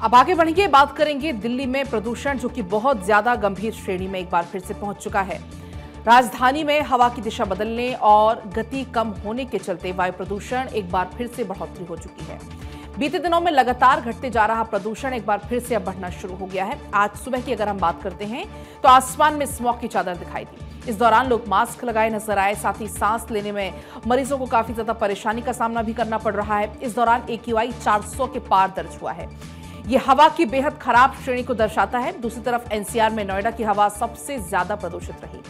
अब आगे बढ़ेंगे, बात करेंगे दिल्ली में प्रदूषण जो कि बहुत ज्यादा गंभीर श्रेणी में एक बार फिर से पहुंच चुका है। राजधानी में हवा की दिशा बदलने और गति कम होने के चलते वायु प्रदूषण एक बार फिर से बढ़ोतरी हो चुकी है। बीते दिनों में लगातार घटते जा रहा प्रदूषण एक बार फिर से अब बढ़ना शुरू हो गया है। आज सुबह की अगर हम बात करते हैं तो आसमान में स्मॉग की चादर दिखाई दी। इस दौरान लोग मास्क लगाए नजर आए, साथ ही सांस लेने में मरीजों को काफी ज्यादा परेशानी का सामना भी करना पड़ रहा है। इस दौरान AQI 400 के पार दर्ज हुआ है। ये हवा की बेहद खराब श्रेणी को दर्शाता है। दूसरी तरफ NCR में नोएडा की हवा सबसे ज्यादा प्रदूषित रही।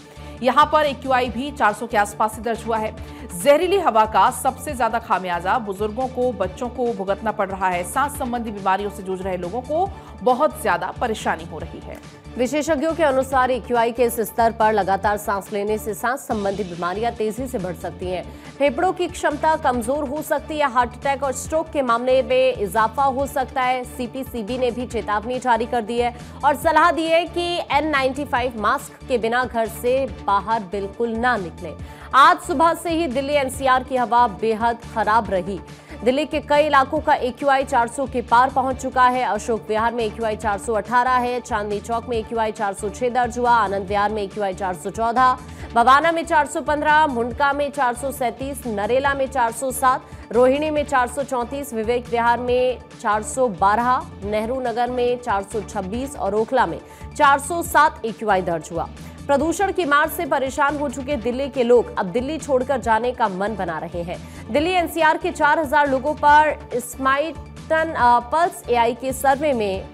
यहां पर AQI भी 400 के आसपास ही दर्ज हुआ है। जहरीली हवा का सबसे ज्यादा खामियाजा बुजुर्गों को, बच्चों को भुगतना पड़ रहा है। सांस संबंधी बीमारियों से जूझ रहे लोगों को बहुत ज्यादा परेशानी हो रही है। विशेषज्ञों के अनुसार AQI के इस स्तर पर लगातार सांस लेने से सांस संबंधी बीमारियां तेजी से बढ़ सकती हैं। फेफड़ों की क्षमता कमजोर हो सकती है। हार्ट अटैक और स्ट्रोक के मामले में इजाफा हो सकता है। CPCB ने भी चेतावनी जारी कर दी है और सलाह दी है कि N95 मास्क के बिना घर से बाहर बिल्कुल ना निकले। आज सुबह से ही दिल्ली NCR की हवा बेहद खराब रही। दिल्ली के कई इलाकों का AQI 400 के पार पहुंच चुका है। अशोक विहार में AQI 418 है, चांदनी चौक में AQI 406 दर्ज हुआ, आनंद विहार में AQI 414, बवाना में 415, मुंडका में 437, नरेला में 407, रोहिणी में 434, विवेक विहार में 412, नेहरू नगर में 426 और ओखला में 407 AQI दर्ज हुआ। प्रदूषण की मार से परेशान हो चुके दिल्ली के लोग अब दिल्ली छोड़कर जाने का मन बना रहे हैं। दिल्ली NCR के 4000 लोगों पर स्माइटन पल्स AI के सर्वे में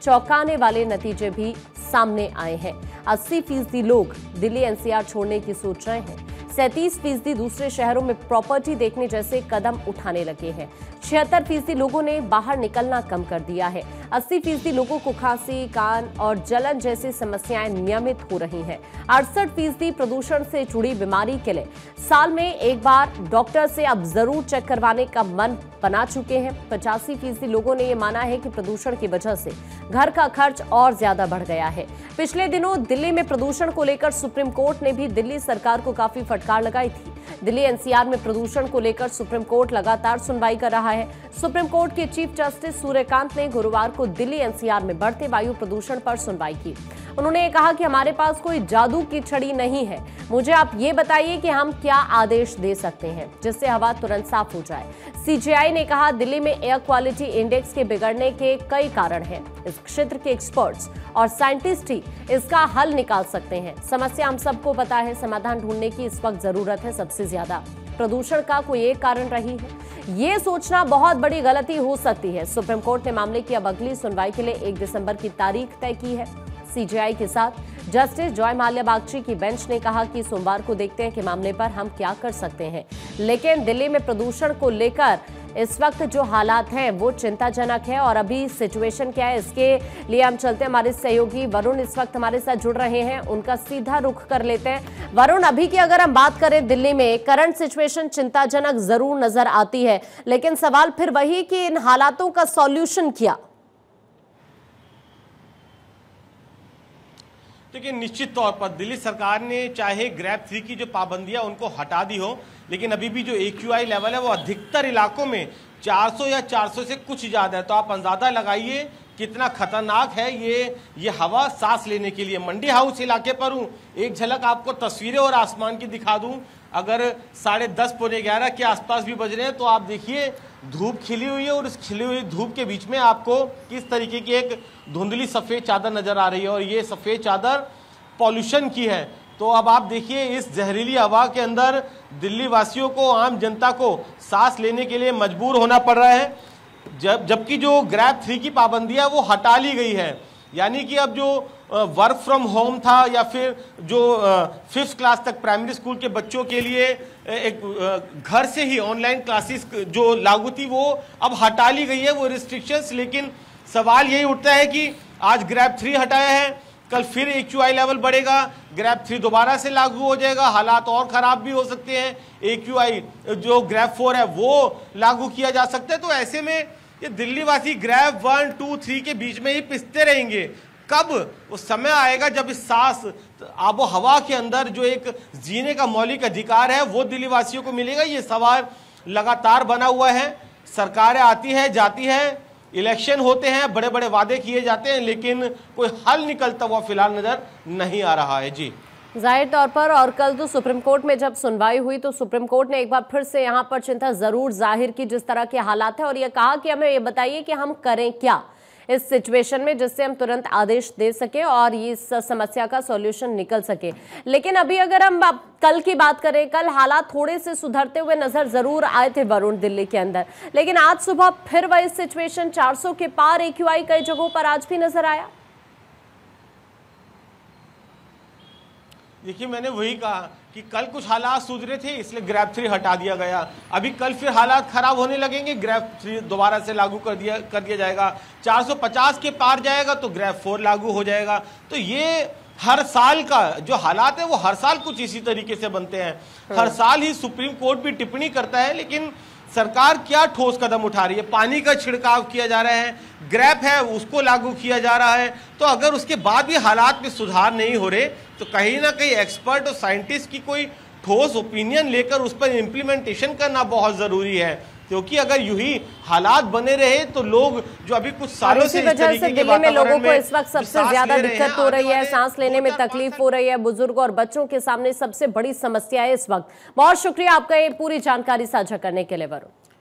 चौंकाने वाले नतीजे भी सामने आए हैं। 80% लोग दिल्ली NCR छोड़ने की सोच रहे हैं। 37% दूसरे शहरों में प्रॉपर्टी देखने जैसे कदम उठाने लगे हैं। 76% लोगों ने बाहर निकलना कम कर दिया है। 80% लोगों को खांसी, कान और जलन जैसी समस्याएं नियमित हो रही हैं। 68% प्रदूषण से जुड़ी बीमारी के लिए साल में एक बार डॉक्टर से अब जरूर चेक करवाने का मन बना चुके हैं। 85% लोगों ने यह माना है कि प्रदूषण की वजह से घर का खर्च और ज्यादा बढ़ गया है। पिछले दिनों दिल्ली में प्रदूषण को लेकर सुप्रीम कोर्ट ने भी दिल्ली सरकार को काफी फटकार लगाई थी। दिल्ली NCR में प्रदूषण को लेकर सुप्रीम कोर्ट लगातार सुनवाई कर रहा है। सुप्रीम कोर्ट के चीफ जस्टिस सूर्यकांत ने गुरुवार को दिल्ली NCR में बढ़ते वायु प्रदूषण पर सुनवाई की। उन्होंने ये कहा कि हमारे पास कोई जादू की छड़ी नहीं है। मुझे आप ये बताइए कि हम क्या आदेश दे सकते हैं जिससे हवा तुरंत साफ हो जाए। CJI ने कहा दिल्ली में एयर क्वालिटी इंडेक्स के बिगड़ने के कई कारण हैं। इस क्षेत्र के एक्सपर्ट्स और साइंटिस्ट ही इसका हल निकाल सकते हैं। समस्या हम सबको पता है, समाधान ढूंढने की इस वक्त जरूरत है। सबसे ज्यादा प्रदूषण का कोई एक कारण रही है, ये सोचना बहुत बड़ी गलती हो सकती है। सुप्रीम कोर्ट ने मामले की अब अगली सुनवाई के लिए 1 दिसंबर की तारीख तय की है। CJI के साथ जस्टिस जॉय माल्या बागची की बेंच ने कहा कि सोमवार को देखते हैं कि मामले पर हम क्या कर सकते हैं। लेकिन दिल्ली में प्रदूषण को लेकर इस वक्त जो हालात हैं वो चिंताजनक है। और अभी सिचुएशन क्या है इसके लिए हम चलते हैं, हमारे सहयोगी वरुण इस वक्त हमारे साथ जुड़ रहे हैं, उनका सीधा रुख कर लेते हैं। वरुण, अभी की अगर हम बात करें दिल्ली में करंट सिचुएशन चिंताजनक जरूर नजर आती है, लेकिन सवाल फिर वही कि इन हालातों का सॉल्यूशन क्या? देखिए, निश्चित तौर पर दिल्ली सरकार ने चाहे ग्रैब 3 की जो पाबंदियां उनको हटा दी हो, लेकिन अभी भी जो AQI लेवल है वो अधिकतर इलाकों में 400 या 400 से कुछ ज़्यादा है। तो आप अंदाज़ा लगाइए कितना खतरनाक है ये हवा सांस लेने के लिए। मंडी हाउस इलाके पर हूँ, एक झलक आपको तस्वीरें और आसमान की दिखा दूँ। अगर 10:30 पौने 11 के आसपास भी बज रहे हैं तो आप देखिए धूप खिली हुई है और इस खिली हुई धूप के बीच में आपको किस तरीके की एक धुंधली सफ़ेद चादर नज़र आ रही है और ये सफ़ेद चादर पॉल्यूशन की है। तो अब आप देखिए इस जहरीली हवा के अंदर दिल्ली वासियों को, आम जनता को सांस लेने के लिए मजबूर होना पड़ रहा है। जबकि जो ग्रैब 3 की पाबंदियां वो हटा ली गई है, यानी कि अब जो वर्क फ्रॉम होम था या फिर जो 5th क्लास तक प्राइमरी स्कूल के बच्चों के लिए एक घर से ही ऑनलाइन क्लासेस जो लागू थी वो अब हटा ली गई है वो रिस्ट्रिक्शंस। लेकिन सवाल यही उठता है कि आज ग्रैब 3 हटाया है, कल फिर AQI लेवल बढ़ेगा, ग्रैब 3 दोबारा से लागू हो जाएगा, हालात और खराब भी हो सकते हैं। AQI जो ग्रैब 4 है वो लागू किया जा सकता है। तो ऐसे में ये दिल्ली वासी ग्रैब 1, 2, 3 के बीच में ही पिसते रहेंगे। कब वो समय आएगा जब इस सांस आबो हवा के अंदर जो एक जीने का मौलिक अधिकार है वो दिल्ली वासियों को मिलेगा, ये सवाल लगातार बना हुआ है। सरकारें आती है जाती है, इलेक्शन होते हैं, बड़े बड़े वादे किए जाते हैं, लेकिन कोई हल निकलता हुआ फिलहाल नजर नहीं आ रहा है। जी जाहिर तौर पर, और कल तो सुप्रीम कोर्ट में जब सुनवाई हुई तो सुप्रीम कोर्ट ने एक बार फिर से यहाँ पर चिंता जरूर जाहिर की जिस तरह के हालात है, और ये कहा कि हमें ये बताइए कि हम करें क्या इस सिचुएशन में जिससे हम तुरंत आदेश दे सके और इस समस्या का सॉल्यूशन निकल सके। लेकिन अभी अगर हम कल की बात करें, कल हालात थोड़े से सुधरते हुए नजर जरूर आए थे वरुण दिल्ली के अंदर, लेकिन आज सुबह फिर वही सिचुएशन 400 के पार AQI कई जगहों पर आज भी नजर आया। देखिए, मैंने वही कहा कि कल कुछ हालात सुधरे थे, इसलिए ग्रैब 3 हटा दिया गया। अभी कल फिर हालात खराब होने लगेंगे, ग्रैब 3 दोबारा से लागू कर दिया जाएगा। 450 के पार जाएगा तो ग्रैब 4 लागू हो जाएगा। तो ये हर साल का जो हालात है वो हर साल कुछ इसी तरीके से बनते हैं। हर साल ही सुप्रीम कोर्ट भी टिप्पणी करता है, लेकिन सरकार क्या ठोस कदम उठा रही है? पानी का छिड़काव किया जा रहा है, ग्रैप है उसको लागू किया जा रहा है। तो अगर उसके बाद भी हालात में सुधार नहीं हो रहे तो कहीं ना कहीं एक्सपर्ट और साइंटिस्ट की कोई ठोस ओपिनियन लेकर उस पर इम्प्लीमेंटेशन करना बहुत जरूरी है, क्योंकि अगर यूं ही हालात बने रहे तो लोग जो अभी कुछ सालों से इस तरीके के दिल्ली में लोगों को इस वक्त सबसे सांस ज्यादा ले रहे दिक्कत हैं, हो रही है, आने सांस लेने में तकलीफ हो रही है, बुजुर्ग और बच्चों के सामने सबसे बड़ी समस्या है इस वक्त। बहुत शुक्रिया आपका ये पूरी जानकारी साझा करने के लिए वरुण।